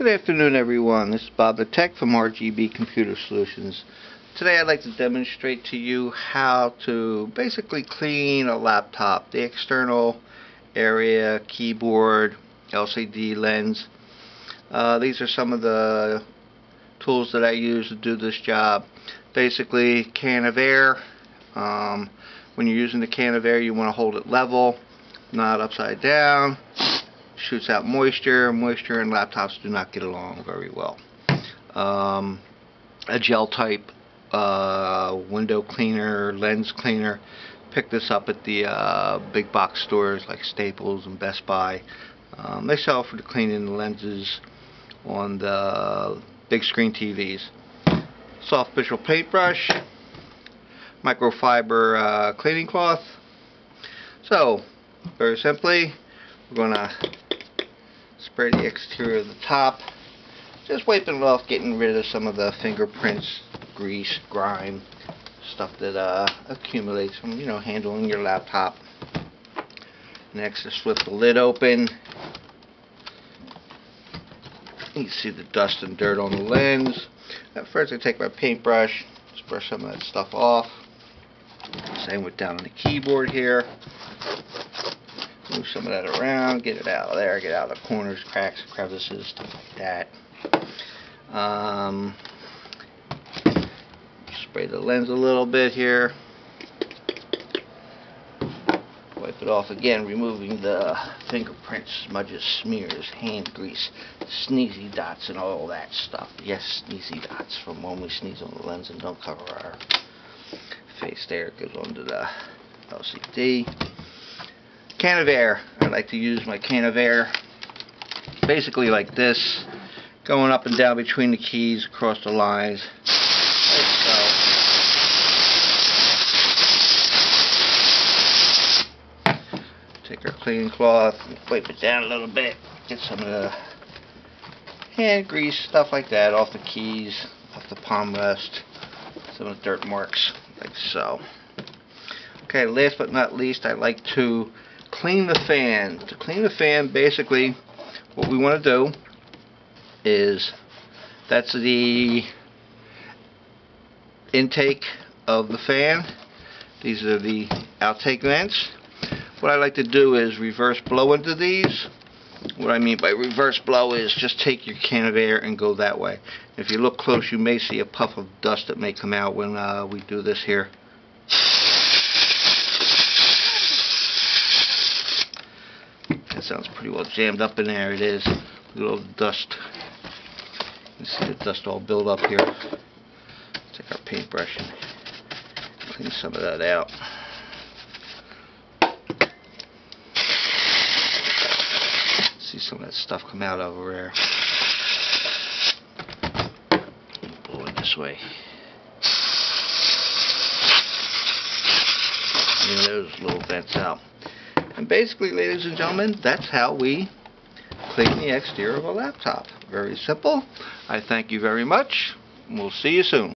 Good afternoon, everyone. This is Bob the Tech from RGB Computer Solutions. Today I'd like to demonstrate to you how to basically clean a laptop, the external area, keyboard, LCD lens. These are some of the tools that I use to do this job. Basically, can of air. When you're using the can of air, you want to hold it level, not upside down. Shoots out moisture. Moisture and laptops do not get along very well. A gel type window cleaner, lens cleaner. Pick this up at the big box stores like Staples and Best Buy. They sell for the cleaning the lenses on the big screen TVs. Soft visual paintbrush, microfiber cleaning cloth. So, very simply, we're going to spray the exterior of the top, just wiping it off, getting rid of some of the fingerprints, grease, grime, stuff that accumulates from handling your laptop. Next, just flip the lid open. You can see the dust and dirt on the lens. At first, I take my paintbrush, just brush some of that stuff off. Same with down on the keyboard here. Move some of that around, get it out of there, get out of the corners, cracks, crevices, stuff like that. Spray the lens a little bit here. Wipe it off again, removing the fingerprints, smudges, smears, hand grease, sneezy dots, and all that stuff. Yes, sneezy dots from when we sneeze on the lens and don't cover our face there. It goes onto the LCD. Can of air. I like to use my can of air basically like this, going up and down between the keys, across the lines, like so. Take our cleaning cloth and wipe it down a little bit, get some of the hand grease, stuff like that, off the keys, off the palm rest, some of the dirt marks, like so. Okay, last but not least, I like to clean the fan. To clean the fan, basically, what we want to do is, that's the intake of the fan. These are the outtake vents. What I like to do is reverse blow into these. What I mean by reverse blow is just take your can of air and go that way. If you look close, you may see a puff of dust that may come out when we do this here. That sounds pretty well jammed up in there. It is. A little dust. You can see the dust all build up here. Take our paintbrush and clean some of that out. See some of that stuff come out over there. Blow it this way. Clean those little vents out. And basically, ladies and gentlemen, that's how we clean the exterior of a laptop. Very simple. I thank you very much. We'll see you soon.